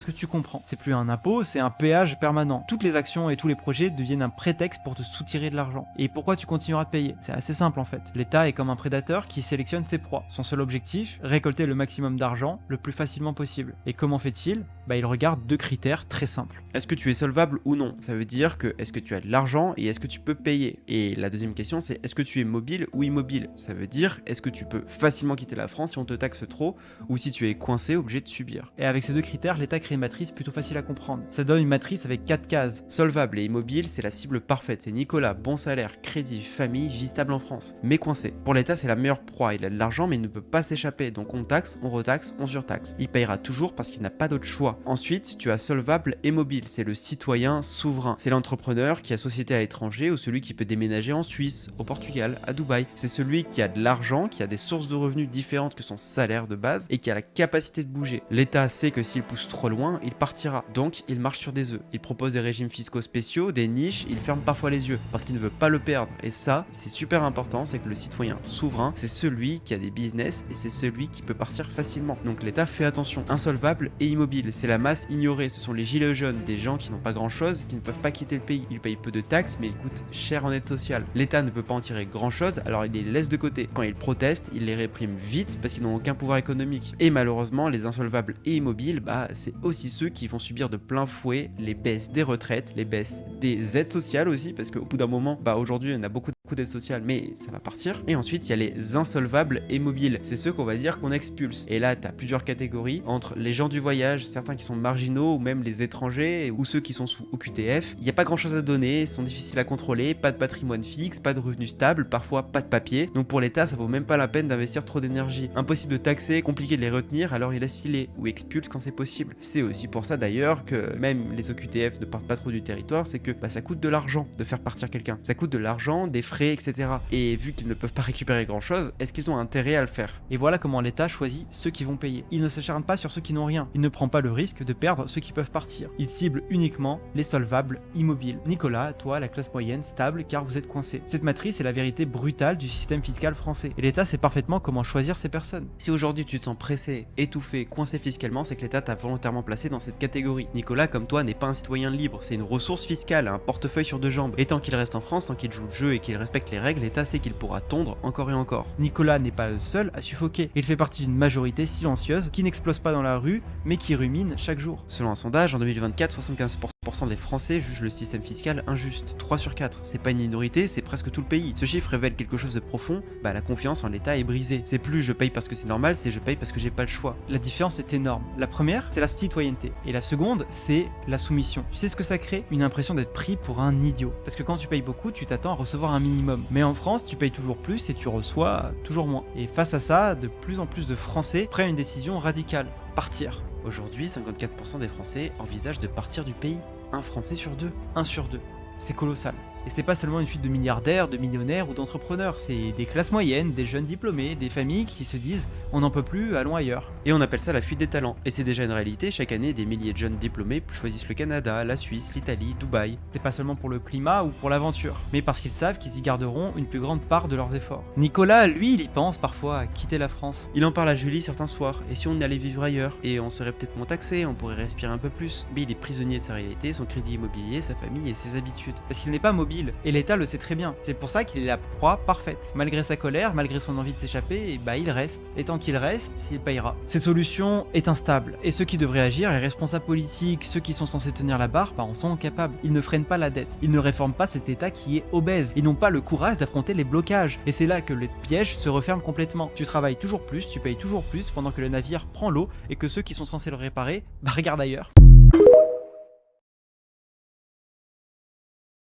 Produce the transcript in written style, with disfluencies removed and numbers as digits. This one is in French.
Ce que tu comprends, c'est plus un impôt, c'est un péage permanent. Toutes les actions et tous les projets deviennent un prétexte pour te soutirer de l'argent. Et pourquoi tu continueras de payer? C'est assez simple en fait. L'État est comme un prédateur qui sélectionne ses proies. Son seul objectif, récolter le maximum d'argent le plus facilement possible. Et comment fait-il? Il regarde 2 critères très simples. Est-ce que tu es solvable ou non? Ça veut dire que est-ce que tu as de l'argent et est-ce que tu peux payer? Et la deuxième question, c'est est-ce que tu es mobile ou immobile? Ça veut dire est-ce que tu peux facilement quitter la France si on te taxe trop ou si tu es coincé, obligé de subir. Et avec ces 2 critères, l'État crée une matrice plutôt facile à comprendre. Ça donne une matrice avec 4 cases. Solvable et immobile, c'est la cible parfaite. C'est Nicolas, bon salaire, crédit, famille, vie stable en France. Mais coincé. Pour l'État, c'est la meilleure proie. Il a de l'argent mais il ne peut pas s'échapper. Donc on taxe, on retaxe, on surtaxe. Il payera toujours parce qu'il n'a pas d'autre choix. Ensuite, tu as solvable et mobile. C'est le citoyen souverain. C'est l'entrepreneur qui a société à l'étranger ou celui qui peut déménager en Suisse, au Portugal, à Dubaï. C'est celui qui a de l'argent, qui a des sources de revenus différentes que son salaire de base et qui a la capacité de bouger. L'État sait que s'il pousse trop loin, il partira. Donc, il marche sur des œufs. Il propose des régimes fiscaux spéciaux, des niches, il ferme parfois les yeux parce qu'il ne veut pas le perdre. Et ça, c'est super important, c'est que le citoyen souverain, c'est celui qui a des business et c'est celui qui peut partir facilement. Donc l'État fait attention. Insolvable et immobile, c'est la masse ignorée. Ce sont les gilets jaunes, des gens qui n'ont pas grand chose, qui ne peuvent pas quitter le pays. Ils payent peu de taxes, mais ils coûtent cher en aide sociale. L'État ne peut pas en tirer grand chose, alors il les laisse de côté. Quand ils protestent, il les réprime vite parce qu'ils n'ont aucun pouvoir économique. Et malheureusement, les insolvables et immobiles, c'est aussi ceux qui vont subir de plein fouet les baisses des retraites, les baisses des aides sociales aussi, parce qu'au bout d'un moment, aujourd'hui, on a beaucoup d'aides sociales, mais ça va partir. Et ensuite, il y a les insolvables et mobiles. C'est ceux qu'on va dire qu'on expulse. Et là, tu as plusieurs catégories entre les gens du voyage, certains qui sont marginaux, ou même les étrangers, ou ceux qui sont sous OQTF. Il n'y a pas grand chose à donner, ils sont difficiles à contrôler, pas de patrimoine fixe, pas de revenus stables, parfois pas de papier. Donc pour l'État, ça vaut même pas la peine d'investir trop d'énergie. Impossible de taxer, compliqué de les retenir, alors il laisse filer, ou expulse quand c'est possible. C'est aussi pour ça d'ailleurs que même les OQTF ne partent pas trop du territoire, c'est que ça coûte de l'argent de faire partir quelqu'un. Ça coûte de l'argent, des frais, etc. Et vu qu'ils ne peuvent pas récupérer grand chose, est-ce qu'ils ont intérêt à le faire? Et voilà comment l'État choisit ceux qui vont payer. Il ne s'acharne pas sur ceux qui n'ont rien. Il ne prend pas le risque de perdre ceux qui peuvent partir. Il cible uniquement les solvables immobiles. Nicolas, toi, la classe moyenne, stable, car vous êtes coincé. Cette matrice est la vérité brutale du système fiscal français. Et l'État sait parfaitement comment choisir ces personnes. Si aujourd'hui tu te sens pressé, étouffé, coincé fiscalement, c'est que l'État t'a volontairement placé dans cette catégorie. Nicolas, comme toi, n'est pas un citoyen libre, c'est une ressource fiscale, un portefeuille sur 2 jambes. Et tant qu'il reste en France, tant qu'il joue le jeu et qu'il respecte les règles, l'État sait qu'il pourra tondre encore et encore. Nicolas n'est pas le seul à suffoquer. Il fait partie d'une majorité silencieuse qui n'explose pas dans la rue, mais qui rumine chaque jour. Selon un sondage, en 2024, 75% des Français jugent le système fiscal injuste. 3 sur 4. C'est pas une minorité, c'est presque tout le pays. Ce chiffre révèle quelque chose de profond, la confiance en l'État est brisée. C'est plus je paye parce que c'est normal, c'est je paye parce que j'ai pas le choix. La différence est énorme. La première, c'est la citoyenneté. Et la seconde, c'est la soumission. Tu sais ce que ça crée? Une impression d'être pris pour un idiot. Parce que quand tu payes beaucoup, tu t'attends à recevoir un minimum. Mais en France, tu payes toujours plus et tu reçois toujours moins. Et face à ça, de plus en plus de Français prennent une décision radicale. Partir. Aujourd'hui, 54% des Français envisagent de partir du pays. Un Français sur 2. 1 sur 2. C'est colossal. Et c'est pas seulement une fuite de milliardaires, de millionnaires ou d'entrepreneurs, c'est des classes moyennes, des jeunes diplômés, des familles qui se disent « on n'en peut plus, allons ailleurs ». Et on appelle ça la fuite des talents. Et c'est déjà une réalité, chaque année des milliers de jeunes diplômés choisissent le Canada, la Suisse, l'Italie, Dubaï. C'est pas seulement pour le climat ou pour l'aventure, mais parce qu'ils savent qu'ils y garderont une plus grande part de leurs efforts. Nicolas, lui, il y pense parfois à quitter la France. Il en parle à Julie certains soirs, et si on allait vivre ailleurs? Et on serait peut-être moins taxé, on pourrait respirer un peu plus. Mais il est prisonnier de sa réalité, son crédit immobilier, sa famille et ses habitudes. Parce qu'il n'est pas mobile, et l'État le sait très bien. C'est pour ça qu'il est la proie parfaite. Malgré sa colère, malgré son envie de s'échapper, il reste. Et tant qu'il reste, il payera. Cette solution est instable. Et ceux qui devraient agir, les responsables politiques, ceux qui sont censés tenir la barre, en sont incapables. Ils ne freinent pas la dette. Ils ne réforment pas cet État qui est obèse. Ils n'ont pas le courage d'affronter les blocages. Et c'est là que le piège se referme complètement. Tu travailles toujours plus, tu payes toujours plus pendant que le navire prend l'eau et que ceux qui sont censés le réparer, regardent ailleurs.